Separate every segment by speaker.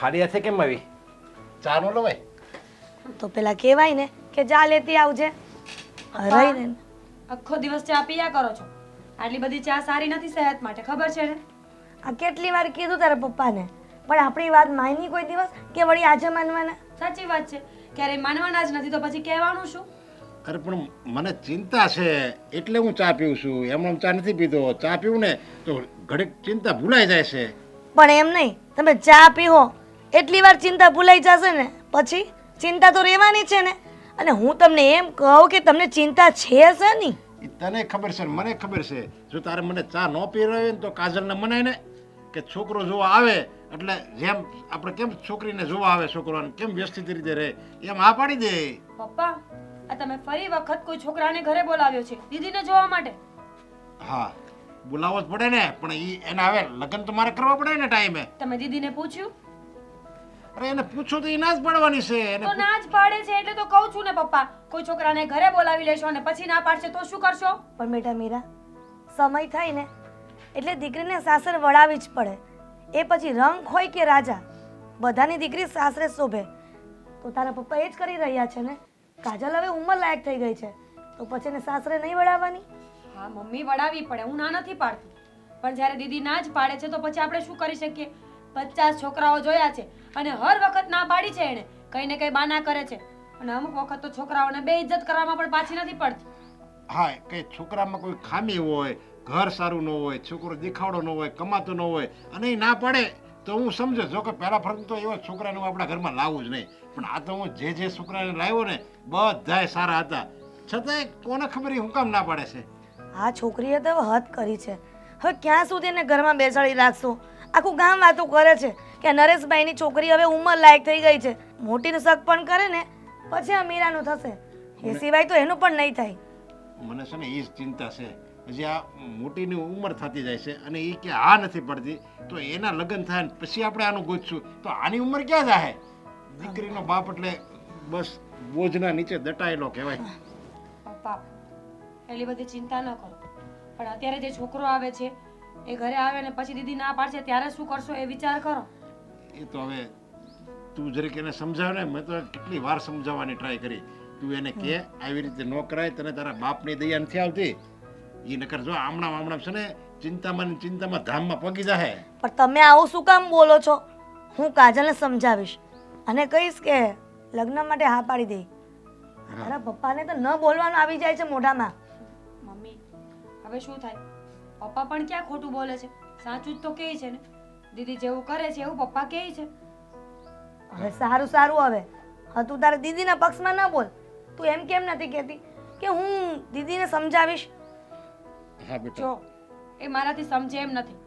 Speaker 1: ખાલી હાથે કેમ આવી? ચા નો લવાય?
Speaker 2: તો પેલા કહેવાય ને કે જા લેતી આવજે. રહી ને
Speaker 3: આખો દિવસ ચા પીયા કરો છો. આટલી બધી ચા સારી નથી સેહત માટે, ખબર છે ને?
Speaker 2: આ કેટલી વાર કીધું તારા પપ્પાને, પણ આપણી વાત માની કોઈ દિવસ કે વળી આજે માનવાના?
Speaker 3: સાચી વાત છે, ક્યારેય માનવાના જ નથી તો પછી કહેવાનું શું?
Speaker 1: અરે પણ મને ચિંતા છે એટલે હું ચા પીઉં છું. એમ ચા નથી પીતો. ચા પીવું ને તો ઘડીક ચિંતા ભૂલાઈ જાય છે.
Speaker 2: પણ એમ નહીં, તમે ચા પીવો એટલી વાર ચિંતા ભૂલાઈ જશે ને પછી ચિંતા તો રહેવાની છે ને. અને હું તમને એમ કહું કે તમને ચિંતા છે શેની?
Speaker 1: ઈ તને ખબર છે ને મને ખબર છે. જો તારે મને ચા ન પીવડાવે ને તો કાજલને મનાય ને કે છોકરો જોવા આવે એટલે જેમ આપણે કેમ છોકરીને જોવા આવે છોકરાને કેમ વ્યવસ્થિત રીતે રહે એમ આ પાડી દે.
Speaker 3: પપ્પા, આ તમે ફરી વખત કોઈ છોકરાને ઘરે બોલાવ્યો છે દીદીને જોવા માટે?
Speaker 1: હા બોલાવવો જ પડે ને, પણ ઈ એને હવે લગ્ન તો મારે કરવા પડે ને ટાઈમે.
Speaker 3: તમે દીદીને પૂછ્યું?
Speaker 1: અરે એને પૂછો તો એ ના જ પાડવાની છે. એને
Speaker 3: તો ના જ પાડે છે એટલે તો કહું છું ને પપ્પા, કોઈ છોકરાને ઘરે બોલાવી લેશો અને પછી ના પાડશે તો શું કરશો?
Speaker 2: પણ બેટા મીરા, સમય થાય ને એટલે દીકરીને સાસર વળાવી જ પડે. એ પછી રંગ હોય કે રાજા, બધાની દીકરી સાસરે શોભે. તો તારા પપ્પા એ જ કરી રહ્યા છે ને. કાજલ હવે ઉંમર લાયક થઈ ગઈ છે તો પછી એને સાસરે નહીં વળાવવાની?
Speaker 3: હા મમ્મી, વડાવી પડે, હું ના નથી પાડતી, પણ જ્યારે દીદી ના જ પાડે છે તો પછી આપણે શું કરી શકીએ? 50 છોકરાઓ જોયા છે અને હર વખત ના પાડી છે એને, કઈ ને કઈ બાના કરે છે. અને અમુક વખત તો છોકરાઓને બે ઇજ્જત કરવામાં પણ પાછી નથી પડતી.
Speaker 1: હા કઈ છોકરામાં કોઈ ખામી હોય, ઘર સારું ન હોય, છોકરો દેખાવડો ન હોય, કમાતો ન હોય અને એ ના પાડે તો હું સમજો. જો કે પહેલા ફરક તો એવા છોકરાને હું આપણા ઘરમાં લાવું જ નહીં, પણ આ તો હું જે છોકરાને લાવ્યો ને બધાય સારા હતા, છતાંય કોને ખબર એ હું કામ ના પાડે છે.
Speaker 2: આ છોકરીએ તો હવે હદ કરી છે. હવે ક્યાં સુધી એને ઘરમાં બેસાડી રાખશો? આખું ગામ વાતો કરે છે કે નરેશભાઈની છોકરી હવે ઉંમર લાયક થઈ ગઈ છે. મોટીનો શક પણ કરે ને પછી આ મીરાનું થશે, એ સિવાય તો એનું પણ નહીં થાય.
Speaker 1: મને છે ને એ જ ચિંતા છે. હજી આ મોટીની ઉંમર થતી જાય છે અને એ કે આ નથી પડતી તો એના લગ્ન થાય ને પછી આપણે આનું ગોતશું તો આની ઉંમર ક્યાં જાય? દીકરીનો બાપ એટલે બસ બોજના નીચે દટાયેલો કહેવાય.
Speaker 3: પપ્પા, એટલી બધી ચિંતા ન કરો, પણ અત્યારે જે છોકરો આવે છે એ ઘરે આવે ને પછી દીદી ના પાડશે ત્યારે શું કરશો એ વિચાર કરો.
Speaker 1: એ તો હવે તું જરીક એને સમજાવ ને. મેં તો કેટલી વાર સમજાવવાની ટ્રાય કરી. તું એને કહે આવી રીતે ન કરાય, તને તારા બાપની દયા નથી આવતી. એ નકર જો આમણામ છે ને ચિંતામાં ધામમાં પગી જાય.
Speaker 2: પણ તમે આવું શું કામ બોલો છો? હું કાજલને સમજાવીશ અને કહીશ કે લગ્ન માટે હા પાડી દે. તારા પપ્પાને તો ન બોલવાનું આવી જાય છે મોઢામાં.
Speaker 3: મમ્મી, હવે શું થાય? પપ્પા પણ ક્યાં ખોટું બોલે છે, સાચું જ તો કહે છે ને. દીદી જેવું કરે છે એવું પપ્પા કહે છે.
Speaker 2: હવે સારું સારું, હવે હા તું તારા દીદીના પક્ષમાં ન બોલ. તું એમ કેમ નથી કહેતી કે હું દીદીને સમજાવીશ?
Speaker 1: હા બેટા,
Speaker 3: જો એ મારાથી સમજે એમ નથી,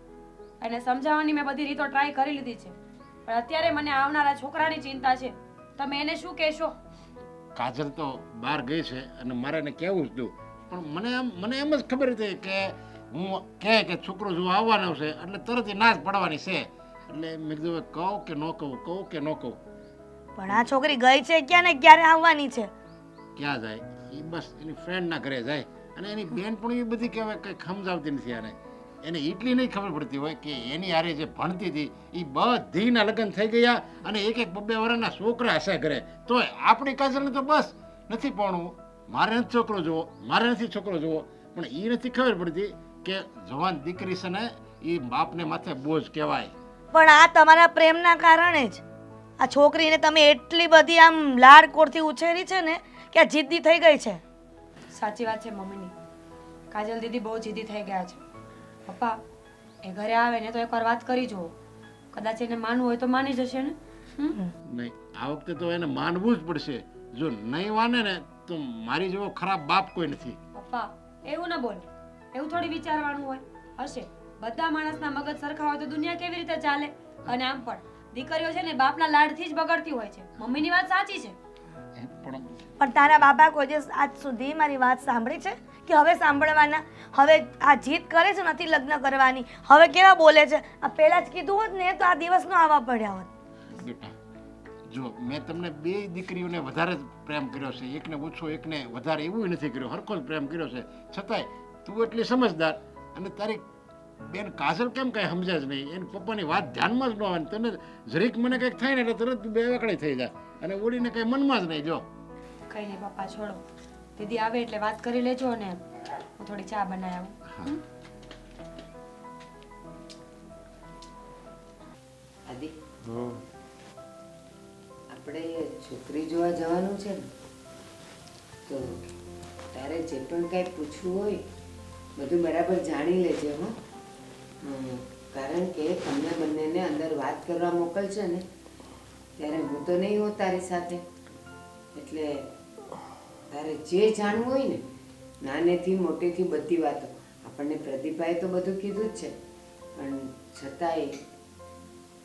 Speaker 3: એને સમજાવવાની મેં બધી રીતો ટ્રાય કરી લીધી છે, પણ અત્યારે મને આવનારા છોકરાની ચિંતા છે. તમે એને શું કહેશો?
Speaker 1: કાજલ તો બહાર ગઈ છે અને મારે એને કહેવું જ હતું, પણ મને એમ જ ખબર હતી કે હું કે છોકરો જો આવવાનો છે એટલે તરત એ ના જ પડવાની છે. એટલે મેં કીધું કહું કે ન કહું કે ન કહું.
Speaker 2: પણ આ છોકરી ગઈ છે ક્યાં ને ક્યારે આવવાની છે?
Speaker 1: ક્યાં જાય? એ બસ એની ફ્રેન્ડના ઘરે જાય અને એની બેન પણ એ બધી કહેવાય કંઈ સમજાવતી નથી. એને એટલી નહીં ખબર પડતી હોય કે એની હારે જે ભણતી હતી એ બધીના લગ્ન થઈ ગયા અને એક બબ્બે વર્ષના છોકરા હશે ઘરે. તો આપણી કાજલને તો બસ નથી ભણવું, મારે નથી છોકરો જોવો, મારે નથી છોકરો જોવો, પણ એ નથી ખબર પડતી કે જવાન દીકરી છે ને એ બાપને માથે બોજ કહેવાય.
Speaker 2: પણ આ તમારા પ્રેમના કારણે જ આ છોકરીને તમે એટલી બધી આમ લાડકોડથી ઉછેરી છે ને કે આ જિદ્દી થઈ ગઈ છે.
Speaker 3: સાચી વાત છે મમ્મીની, કાજલ દીદી બહુ જીદી થઈ ગયા છે. પપ્પા, એ ઘરે આવે ને તો એકવાર વાત કરી જુઓ, કદાચ એને માનવું હોય તો માની જશે ને.
Speaker 1: નહીં, આ વખતે તો એને માનવું જ પડશે. જો નહીં માને ને તો મારી જેવો ખરાબ બાપ કોઈ નથી.
Speaker 3: પપ્પા, એવું ન બોલ, એવું થોડી વિચારવાનું હોય. હશે, બધા માણસના મગજ સરખા હોય તો દુનિયા કેવી રીતે ચાલે? અને આમ પણ દીકરીઓ છે ને બાપના લાડથી જ બગડતી હોય છે. મમ્મીની વાત સાચી છે.
Speaker 2: પણ તારા બાપા કોઈ દિવસ આજ સુધી મારી વાત સાંભળી છે કે હવે સાંભળવાના? હવે આ જીદ કરે છે નથી લગ્ન કરવાની, હવે કેવા બોલે છે? આ પહેલા જ કીધું હોત ને તો આ દિવસ નો આવવા પડ્યા હોત.
Speaker 1: બેટા જો મેં તમને બે દીકરીઓને વધારે પ્રેમ કર્યો છે, એકને ઓછો એકને વધારે એવું નથી કર્યો, હરખો જ પ્રેમ કર્યો છે. છતાંય તું એટલી સમજદાર અને તારી બેન કાજલ કેમ કાંઈ સમજે જ નહીં, એની પપ્પાની વાત ધ્યાનમાં જ ન આવે ને તને જરીક મને કંઈક થાય ને એટલે તરત બે વાકડી થઈ જાય અને ઓળીને કંઈ મનમાં જ નહીં. જો
Speaker 3: કઈ નહીં પપ્પા છોડો, દીદી આવે એટલે વાત કરી લેજો અને હું થોડી ચા બનાવી આવું.
Speaker 1: હા
Speaker 4: આદિ આપણે છોકરી જોવા જવાનું છે ને, તો તારે જે પણ કાંઈ પૂછવું હોય બધું બરાબર જાણી લેજે હો. કારણ કે તમને બંનેને અંદર વાત કરવા મોકલશે ને ત્યારે હું તો નહીં હોઉં તારી સાથે, એટલે તારે જે જાણવું હોય ને નાનેથી મોટેથી બધી વાતો, આપણને પ્રદીપભાઈએ તો બધું કીધું જ છે, પણ છતાંય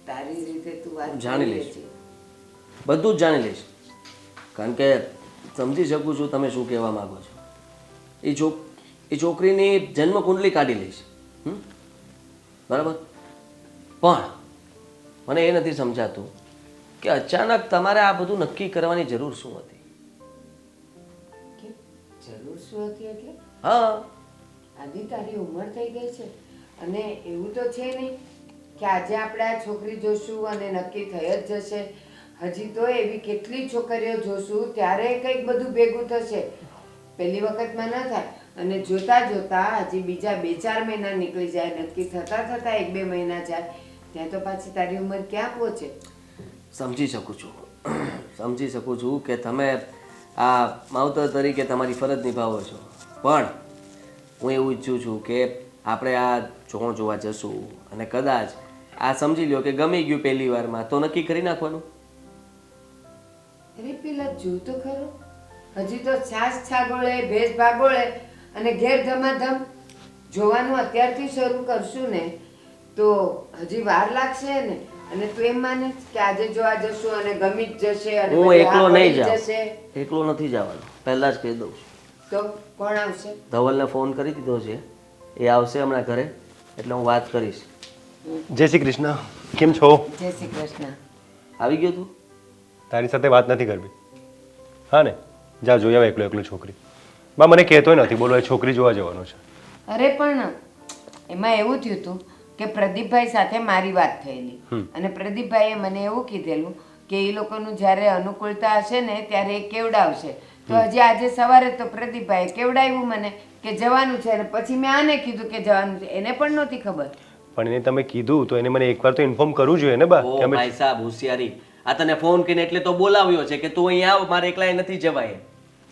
Speaker 4: તારી રીતે તું વાત
Speaker 5: જાણી
Speaker 4: કરી
Speaker 5: લઈશ.
Speaker 4: લેજે.
Speaker 5: બધું જ જાણી લઈશ, કારણ કે સમજી શકું છું તમે શું કહેવા માગો છો. એ છોકરીની જન્મ કુંડલી કાઢી લઈશ, બરાબર, પણ મને એ નથી સમજાતું કે અચાનક તમારે આ બધું નક્કી કરવાની જરૂર શું હતી.
Speaker 4: કેમ? જરૂર શું હતી એટલે?
Speaker 5: હા,
Speaker 4: આદિ તારી ઉંમર થઈ ગઈ છે અને એવું તો છે નહીં કે આજે આપણે આ છોકરી જોશું અને નક્કી થઈ જ જશે. હજી તો એવી કેટલી છોકરીઓ જોશું ત્યારે કંઈક બધું ભેગું થશે, પહેલી વખતમાં ન થાય. અને જોતા જોતા હજી બીજા 2-4 મહિના નીકળી જાય, નક્કી થતા થતા 1-2 મહિના જાય, ત્યાં તો પાછી તારી ઉંમર ક્યાં પહોંચે?
Speaker 5: સમજી શકું છું, સમજી શકું છું કે તમે આ માવતર તરીકે તમારી ફરજ નિભાવો છો, પણ હું એવું ઈચ્છું છું કે આપણે આ જોણ જોવા જશું અને કદાચ આ સમજી લ્યો કે ગમી ગયું પહેલી વારમાં તો નક્કી કરી નાખવાનું.
Speaker 4: અરે પેલા જો તો ખરો, હજી તો છાસ છાગોળે ભેજ ભાગોળે અને ઘેર ધમાધમ જોવાનું અત્યારથી શરૂ કરશું ને તો હજી વાર લાગશે ને. અને તું એમ માને કે આજે જોવા જશું અને ગમી જ જશે અને
Speaker 5: હું
Speaker 4: પછી
Speaker 5: એકલો
Speaker 4: હા
Speaker 5: નહીં
Speaker 4: પડી
Speaker 5: જાઉં,
Speaker 4: જશે,
Speaker 5: એકલો નથી જવાનો, પહેલાં જ કહી દઉં છું.
Speaker 4: તો કોણ આવશે?
Speaker 5: ધવલને ફોન કરી દીધો છે, એ આવશે હમણાં ઘરે, એટલે હું વાત કરીશ.
Speaker 6: જય શ્રી કૃષ્ણ, કેમ છો?
Speaker 4: જય શ્રી કૃષ્ણ.
Speaker 5: આવી ગયો તું?
Speaker 6: તારી સાથે વાત નથી કરવી, હા ને? જા જોઈ આવ એકલો એકલો છોકરી. બા મને કહેતોય નથી, બોલો એ છોકરી જોવા જવાનો છે.
Speaker 4: અરે પણ એમાં એવું થયું હતું કે પ્રદીપભાઈ સાથે મારી વાત થયેલી અને પ્રદીપભાઈએ મને એવું કીધેલું કે એ લોકોનું જ્યારે અનુકૂળતા હશે ને ત્યારે એ કેવડાવશે. તો હજી આજે સવારે તો પ્રદીપભાઈએ કેવડાવ્યું મને કે જવાનું છે અને પછી મેં આને કીધું કે જવાનું છે, એને પણ નહોતી ખબર.
Speaker 6: પણ એને તમે કીધું તો એને મને એકવાર તો ઇન્ફોર્મ કરવું જોઈએ ને બા
Speaker 5: ઓ
Speaker 6: કે અમે
Speaker 5: ભાઈ સાહેબ હોશિયારી, આ તને ફોન કરીને એટલે તો બોલાવ્યો છે કે તું અહીંયા આવ, મારે એકલાએ નથી જવાય.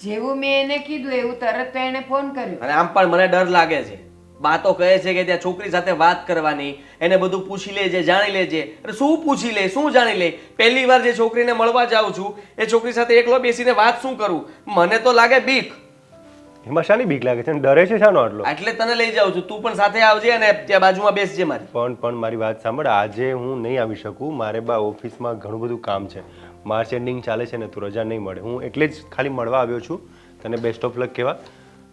Speaker 4: જેવું મેં એને કીધું એવું તરત તો એને ફોન કર્યો.
Speaker 5: અને આમ પણ મને ડર લાગે છે, બા તો કહે છે કે ત્યાં છોકરી સાથે વાત કરવાની, એને બધું પૂછી લેજે, જાણી લેજે. અરે શું પૂછી લે, શું જાણી લે? પહેલી વાર જે છોકરીને મળવા જાઉં છું એ છોકરી સાથે એકલો બેસીને વાત શું કરું? મને તો લાગે બીક.
Speaker 6: એમાં શાની બીક લાગે છે? ડરે છે શાનો આટલો?
Speaker 5: એટલે તને લઈ જાઉં છું, તું પણ સાથે આવજે અને ત્યાં બાજુમાં બેસજે મારી.
Speaker 6: પણ મારી વાત સાંભળ, આજે હું નહીં આવી શકું, મારે બા ઓફિસમાં ઘણું બધું કામ છે, માર્ચ એન્ડિંગ ચાલે છે ને, તું રજા નહીં મળે. હું એટલે જ ખાલી મળવા આવ્યો છું, તને બેસ્ટ ઓફ લક કહેવા.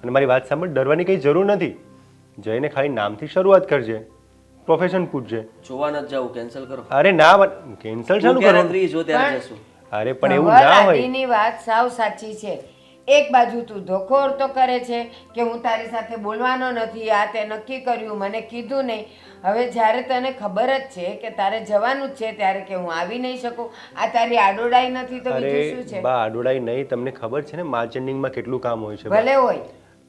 Speaker 6: અને મારી વાત સાંભળ, ડરવાની કંઈ જરૂર નથી, જઈને ખાલી નામથી શરૂઆત કરજે, પ્રોફેશન પૂછજે.
Speaker 5: જોવા ન જાઉં, કેન્સલ કરો.
Speaker 6: અરે ના, કેન્સલ શાનું કરવાનું?
Speaker 5: ફ્રી છો ત્યારે જશું.
Speaker 6: અરે પણ એવું
Speaker 4: ધવલ,
Speaker 6: ના હોય.
Speaker 4: આદિની વાત સાવ સાચી છે. એક બાજુ તું ધોખો તો કરે છે કે હું તારી સાથે બોલવાનો નથી, આ તે નક્કી કર્યું, મને કીધું નહીં. હવે જ્યારે તને ખબર જ છે કે તારે જવાનું જ છે ત્યારે કે હું આવી નહીં શકું, આ તારી આડોડાઈ નથી તો બીજું શું
Speaker 6: અરે
Speaker 4: છે?
Speaker 6: બા આડોડાઈ નહીં, તમને ખબર છે ને માર્ચ એન્ડિંગમાં કેટલું કામ હોય છે બા.
Speaker 4: ભલે હોય,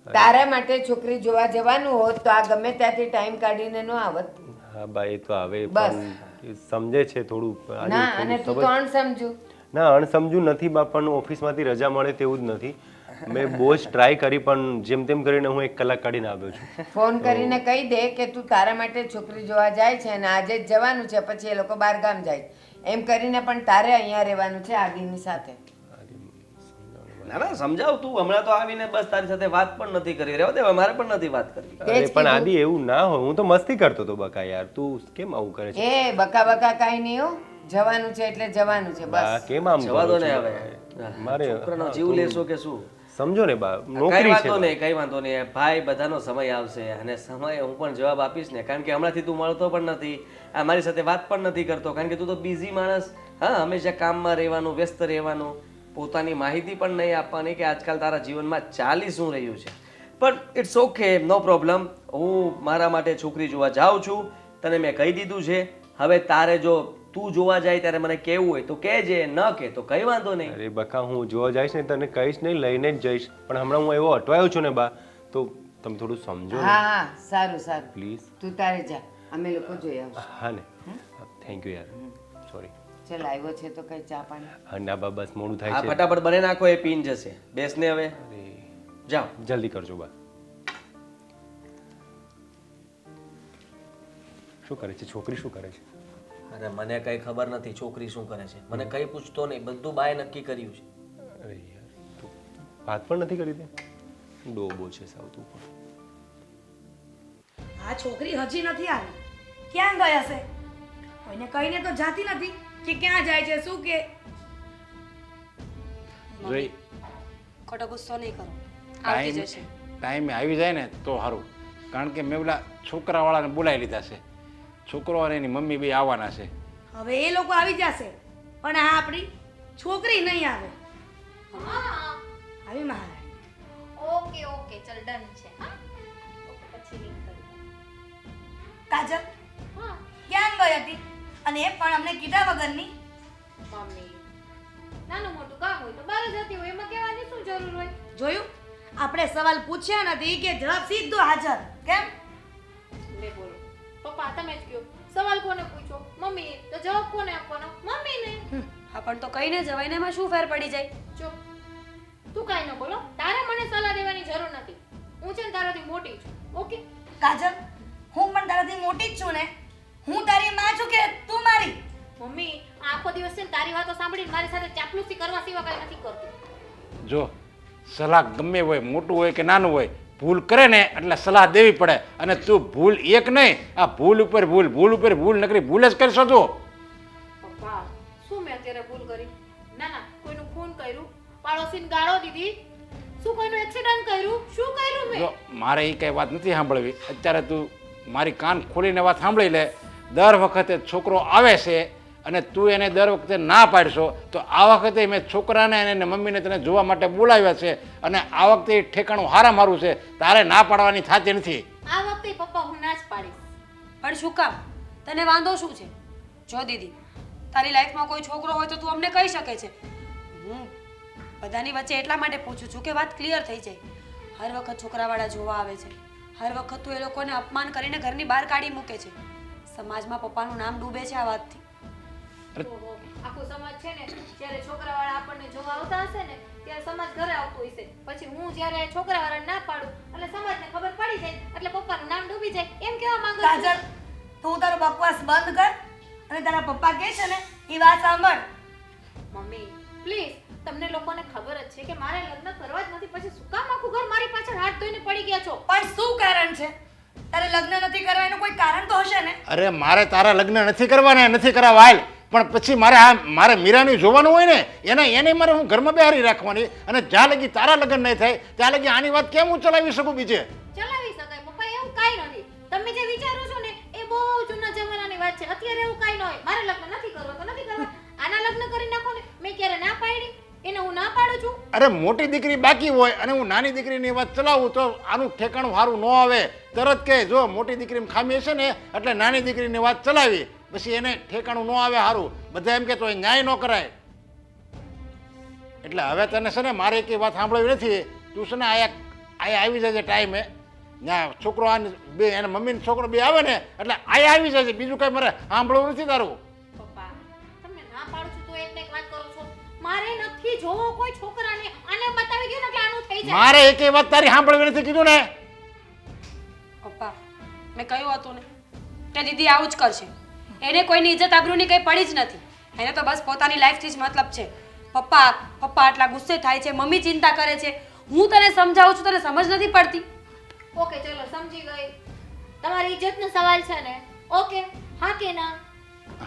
Speaker 4: તારા માટે છોકરી જોવા જવાનું હોત તો આ ગમે ત્યાંથી ટાઈમ કાઢીને ન આવત.
Speaker 6: હા બા એ તો આવે
Speaker 4: બસ.
Speaker 6: પણ સમજે છે થોડું. આજે
Speaker 4: ના,
Speaker 6: થોડું
Speaker 4: અને તું તો અણસમજુ.
Speaker 6: ના અણસમજુ નથી બા, પણ ઓફિસમાંથી રજા મળે તેવું જ નથી. મેં બહુ જ ટ્રાય કરી પણ જેમ તેમ કરીને હું 1 કલાક કાઢીને આવ્યો છું.
Speaker 4: ફોન કરીને કહી દે કે તું તારા માટે છોકરી જોવા જાય છે અને આજે જ જવાનું છે, પછી એ લોકો બહાર ગામ જાય, એમ કરીને પણ તારે અહીંયા રહેવાનું છે આદિની સાથે.
Speaker 5: ના ના સમજાવ તું, હમણાં તો આવીને બસ તારી સાથે વાત પણ નથી કરી, રહેવા દે, હવે મારે પણ નથી વાત કરવી.
Speaker 4: તે જ
Speaker 6: અરે પણ
Speaker 4: કીધું.
Speaker 6: આદિ એવું ના હોય, હું તો મસ્તી કરતો હતો બકા યાર, તું કેમ આવું કરે છે?
Speaker 4: એ બકા બકા કાંઈ નહીં હો, જવાનું છે એટલે જવાનું છે
Speaker 6: બા
Speaker 4: બસ.
Speaker 6: કેમ આમ
Speaker 5: જવા
Speaker 6: કરો
Speaker 5: દો
Speaker 6: છો?
Speaker 5: ને હવે,
Speaker 6: મારે
Speaker 5: છોકરાનો જીવ લેશો કે શું?
Speaker 6: સમજો ને બા,
Speaker 5: કઈ
Speaker 6: નોકરી છે
Speaker 5: વાંધો નહીં, કઈ વાંધો નહીં ભાઈ, બધાનો સમય આવશે અને સમયે હું પણ જવાબ આપીશ ને. કારણ કે હમણાંથી તું મળતો પણ નથી, આ મારી સાથે વાત પણ નથી કરતો, કારણ કે તું તો બિઝી માણસ. હા, હંમેશા કામમાં રહેવાનું, વ્યસ્ત રહેવાનું, પોતાની માહિતી પણ નહીં આપવાની કે આજકાલ તારા જીવનમાં ચાલી શું રહ્યું છે. પણ ઇટ્સ ઓકે, નો પ્રોબ્લેમ. હું મારા માટે છોકરી જોવા જાઉં છું. તને મેં કહી દીધું છે. હવે તારે જો તું જોવા જાય ત્યારે મને કહેવું હોય તો કહેજે, ન કે તો કંઈ વાંધો નહીં.
Speaker 6: અરે બકા, હું જોવા જઈશ ને તને કહીશ નહીં, લઈને જ જઈશ. પણ હમણાં હું એવો અટવાયો છું ને બા, તો તમે થોડું સમજો ને
Speaker 4: હા હા સારું સારું
Speaker 6: પ્લીઝ.
Speaker 4: તું તારે જા, અમે લોકો જોઈ આવશું.
Speaker 6: હા ને, થેન્ક યુ યાર, સોરી.
Speaker 4: ચાલ આવ્યો છે તો કઈ ચા પાણી.
Speaker 6: હા ના બા, બસ મોડું થાય
Speaker 5: આ
Speaker 6: છે.
Speaker 5: ફટાફટ બને નાખો, એ પીન જશે. બેસ ને હવે,
Speaker 6: અરે
Speaker 5: જાઓ.
Speaker 6: જલ્દી કરજો બા. શું કરે છે છોકરી, શું કરે છે?
Speaker 5: અરે મને કઈ ખબર નથી છોકરી શું કરે છે. મને કઈ પૂછતો નહીં, બધું બાએ નક્કી કર્યું છે.
Speaker 6: અરે યાર, તું વાત પણ નથી કરી દે. ડોબો છે સાવ તું પણ.
Speaker 2: આ છોકરી હજી નથી આવી. ક્યાં ગઈ હશે? કોઈને કહીને તો જાતી નથી કે ક્યાં જાય છે, શું કે.
Speaker 1: જોઈ
Speaker 3: ખોટો ગુસ્સો નહીં કરો, આવતી જશે.
Speaker 1: ટાઈમે આવી જાય ને તો સારું, કારણ કે મેં પેલા છોકરાવાળાને બોલાવી લીધા છે. છોકરો અને એની મમ્મી બે આવવાના છે.
Speaker 2: હવે એ લોકો આવી જશે પણ આ આપણી છોકરી નહીં આવે. આવી મહારાણી.
Speaker 7: ઓકે ઓકે ચલ ડન છે હા ઓકે પછી રિંગ કરી
Speaker 2: કાજલ
Speaker 7: હા
Speaker 2: ક્યાં ગઈ હતી? અને એ પણ અમને કીધા વગરની.
Speaker 7: મમ્મી નાનું મોટું કામ હોય તો બહાર જતી હોય એમાં કહેવાની શું જરૂર હોય
Speaker 2: જોયું? આપણે સવાલ પૂછ્યા નથી કે જવાબ સીધો હાજર. કેમ?
Speaker 7: લે બોલો પપ્પા તમે જ કહો સવાલ કોને પૂછો મમ્મી તો જવાબ કોને આપવાનો મમ્મી ને
Speaker 3: હા પણ તો કહીને જવાય ને, એમાં શું ફેર પડી જાય?
Speaker 7: ચૂપ તું કાંઈ ન બોલો તારે મને સલાહ દેવાની જરૂર નથી હું છે ને તારાથી મોટી છું ઓકે
Speaker 2: કાજલ, હું પણ તારાથી મોટી જ છું ને. હું તારી માં છું કે તું મારી?
Speaker 7: મમ્મી આખો દિવસ છે ને તારી વાતો સાંભળીને મારી સાથે ચાપલુસી કરવા સિવાય કાંઈ નથી કરતી
Speaker 1: જો સલાહ ગમે હોય, મોટું હોય કે નાનું હોય, ભૂલ કરે ને એટલે સલાહ દેવી પડે. અને તું ભૂલ એક નહીં, આ ભૂલ ઉપર ભૂલ, ભૂલ ઉપર ભૂલ, નકરી ભૂલ જ કરશો તું.
Speaker 7: પપ્પા શું મેં અત્યારે ભૂલ કરી ના ના કોઈનું ખૂન કર્યું પાડોશીને ગાળો દીધી શું કોઈનું એક્સિડન્ટ કર્યું શું કર્યું મેં
Speaker 1: જો મારે એ કઈ વાત નથી સાંભળવી. અત્યારે તું મારી કાન ખોલીને વાત સાંભળી લે. દર વખતે છોકરો આવે છે અને તું એને દર વખતે ના પાડશો, તો આ વખતે મેં છોકરાને અને એની મમ્મીને તને જોવા માટે બોલાવ્યા છે અને આ વખતે એ ઠેકાણું હારા મારું છે. તારે ના પાડવાની થતી નથી.
Speaker 7: આ વખતે પપ્પા હું ના જ પાડીશ
Speaker 3: પણ શું કામ? તને વાંધો શું છે? જો દીદી, તારી લાઈફમાં કોઈ છોકરો હોય તો તું અમને કહી શકે છે. હું બધાની વચ્ચે એટલા માટે પૂછું છું કે વાત ક્લિયર થઈ જાય. હર વખત છોકરાવાળા જોવા આવે છે, હર વખત તું એ લોકોને અપમાન કરીને ઘરની બહાર કાઢી મૂકે છે. સમાજમાં પપ્પાનું નામ ડૂબે છે આ વાતથી.
Speaker 7: ઓહો આખું સમાજ છે ને જ્યારે છોકરાવાળા આપણને જોવા આવતા હશે ને ત્યારે સમાજ ઘરે આવતું હશે પછી હું જ્યારે છોકરાવાળાને ના પાડું એટલે સમાજને ખબર પડી જાય એટલે પપ્પાનું નામ ડૂબી જાય એમ કહેવા માંગુ છું
Speaker 2: કાજલ, તું તારો બકવાસ બંધ કર અને તારા પપ્પા કહે છે ને એ વાત સાંભળ.
Speaker 7: મમ્મી પ્લીઝ તમને લોકોને ખબર જ છે કે મારે લગ્ન કરવા જ નથી પછી શું કામ આખું ઘર મારી પાછળ હાથ ધોઈને પડી ગયા છો
Speaker 2: પણ શું કારણ છે? તારે લગ્ન નથી કરવા એનું કોઈ કારણ તો હશે ને.
Speaker 1: અરે મારે તારા લગ્ન નથી કરવાના, નથી કરાવવા હાલ, પણ પછી મારે મીરાની જોવાનું હોય ને એને મારે હું ઘરમાં બેહારી રાખવાની. અને જ્યાં લગી તારા લગ્ન નહીં થાય ત્યાં લગી આની વાત કેમ હું ચલાવી શકું બીજે?
Speaker 7: ચલાવી શકાય પપ્પા એવું કાંઈ નથી તમે જે વિચારો છો ને એ બહુ જૂના જમાનાની વાત છે અત્યારે એવું કાંઈ ન હોય મારે લગ્ન નથી કરવા તો નથી કરવા આના લગ્ન કરી નાખો ને મેં ક્યારે ના પાડી એને હું ના પાડું છું
Speaker 1: અરે મોટી દીકરી બાકી હોય અને હું નાની દીકરીની વાત ચલાવું તો આનું ઠેકાણું સારું ન આવે. તરત કે જો મોટી દીકરીમાં ખામી હશે ને એટલે નાની દીકરીની વાત ચલાવી પછી એને ઠેકાણું ન આવે સારું. બધા એમ કે તો ન્યાય ન કરાય. એટલે હવે તને છે ને મારે એક વાત સાંભળવી નથી. તું છે ને આયા આવી જજે ટાઈમે. ત્યાં છોકરો બે એના મમ્મીને છોકરો બે આવે ને એટલે આયા આવી જજે. બીજું કઈ મારે સાંભળવું નથી તારું.
Speaker 7: પપ્પા તમને ના પાડું છું તો એક વાત કરો છો મારે નથી જોવો કોઈ છોકરાને આને બતાવી ગયો ને એટલે આનું થઈ જાય
Speaker 1: મારે એક વાત તારી સાંભળવી નથી કીધું ને.
Speaker 3: પપ્પા મેં કહ્યું હતું ને કે દીદી આવું જ કરશે. એને કોઈની ઇજ્જત આબરૂની કંઈ પડી જ નથી. એને તો બસ પોતાની લાઈફથી જ મતલબ છે. પપ્પા આટલા ગુસ્સે થાય છે, મમ્મી ચિંતા કરે છે, હું તને સમજાવું છું તને સમજ નથી પડતી.
Speaker 7: ઓકે ચલો સમજી ગઈ તમારી ઇજ્જતનો સવાલ છે ને ઓકે હા કે ના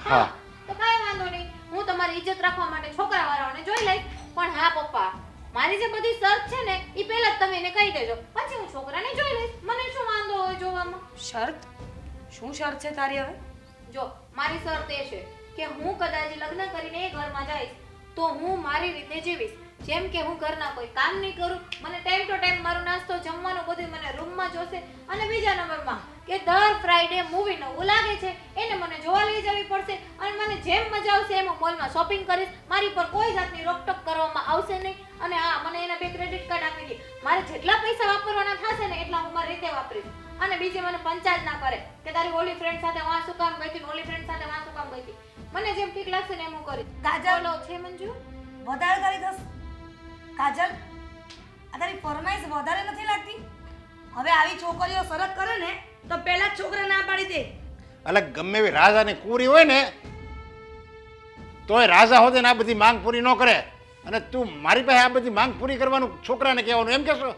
Speaker 1: હા.
Speaker 7: તો કાંઈ વાંધો નહીં હું તમારી ઇજ્જત રાખવા માટે છોકરાવાળાઓને જોઈ લઈશ પણ હા પપ્પા મારી જે બધી શરત છે ને એ પહેલા જ તમે એને કહી દેજો પછી હું છોકરાને જોઈ લઈશ મને શું વાંધો હોય જોવામાં
Speaker 3: શરત? શું શરત છે તારી હવે?
Speaker 7: જો મારી શરત એ છે કે હું કદાચ લગ્ન કરીને એ ઘરમાં જઈશ તો હું મારી રીતે જીવીશ જેમ કે હું ઘરના કોઈ કામ નહીં કરું, મને ટાઈમ ટુ ટાઈમ મારો નાસ્તો જમવાનું બધું મને રૂમમાં જોશે. અને બીજા નંબરમાં કે દર ફ્રાઈડે મૂવી નવું લાગે છે એને મને જોવા લઈ જવી પડશે. અને મને જેમ મજા આવશે એમ હું મોલમાં શોપિંગ કરીશ. મારી પર કોઈ જાતની રોકટોક કરવામાં આવશે નહીં. અને હા, મને એના 2 ક્રેડિટ કાર્ડ આપી દે. મારે જેટલા પૈસા વાપરવાના થશે ને એટલા હું મારી રીતે વાપરીશ. અને બીજી મને પંચાયત ના કરે કે તારી ઓલી ફ્રેન્ડ સાથે વાં શું કામ ગઈ હતી, ઓલી ફ્રેન્ડ સાથે વાં શું કામ ગઈ હતી. મને જેમ ઠીક લાગશે ને એમ હું કરીશ.
Speaker 2: કાજલ.
Speaker 7: બોલો છે મંજુ?
Speaker 2: વધારે તારી થશે કાજલ, આ તારી ફરમાઈશ વધારે નથી લાગતી? હવે આવી છોકરીઓ શરત કરે ને તો પહેલા જ છોકરા ના પાડી દે.
Speaker 1: એટલે ગમે એવી રાજાની કુરી હોય ને તોય રાજા હોતે ને આ બધી માંગ પૂરી ન કરે, અને તું મારી પાસે આ બધી માંગ પૂરી કરવાનું છોકરાને કહેવાનું એમ કહેશો?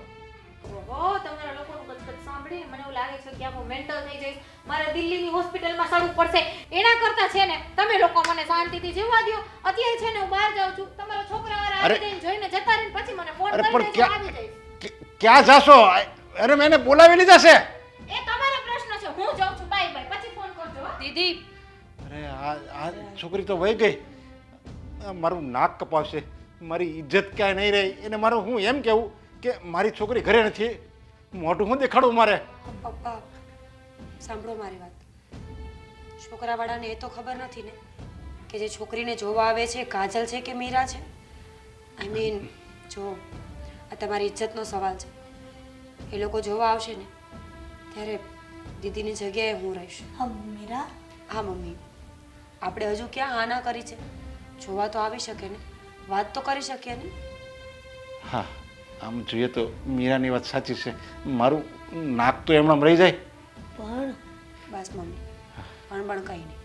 Speaker 7: ઓહો, તમારા લોકોનું કચકચ સાંભળીને મને એવું લાગે છે કે હું મેન્ટલ થઈ જઈશ. મારે દિલ્હીની હોસ્પિટલમાં સડવું પડશે. એના કરતા છે ને તમે લોકો મને શાંતિથી જીવવા દો. અત્યારે છે ને હું બહાર જાઉં છું, તમારા છોકરાવાળા આવી જઈને જોઈને જતા રહીને પછી મને ફોન
Speaker 1: અરે
Speaker 7: કરી
Speaker 1: પણ
Speaker 7: દેજો, આવી જઈશ.
Speaker 1: ક્યાં જાશો? અરે મેં એને બોલાવી લીધા છે.
Speaker 7: એ તમારો પ્રશ્ન છે. હું જાઉં છું, બાય બાય, પછી ફોન કરજો હો.
Speaker 3: દીદી
Speaker 1: અરે આ છોકરી તો વહી ગઈ. આ મારું નાક કપાવશે, મારી ઇજ્જત ક્યાંય નહીં રહી. એને મારું હું એમ કહેવું કે મારી છોકરી ઘરે નથી, મોઢું હું દેખાડું મારે?
Speaker 3: પપ્પા સાંભળો મારી વાત. છોકરાવાળાને એ તો ખબર નથી ને કે જે છોકરીને જોવા આવે છે કાજલ છે કે મીરા છે. આઈ મીન જો આ તમારી ઇજ્જતનો સવાલ છે. એ લોકો જોવા આવશે ને ત્યારે દીદીની જગ્યાએ હું રહીશ.
Speaker 2: મીરા,
Speaker 3: હા મમ્મી, આપણે હજુ ક્યાં હા ના કરી છે? જોવા તો આવી શકે ને, વાત તો કરી શકીએ ને.
Speaker 1: હા, આમ જોઈએ તો મીરાની વાત સાચી છે. મારું નાક તો એમણામ રહી જાય.
Speaker 2: પણ
Speaker 3: બસ મમ્મી, પણ કંઈ નહીં.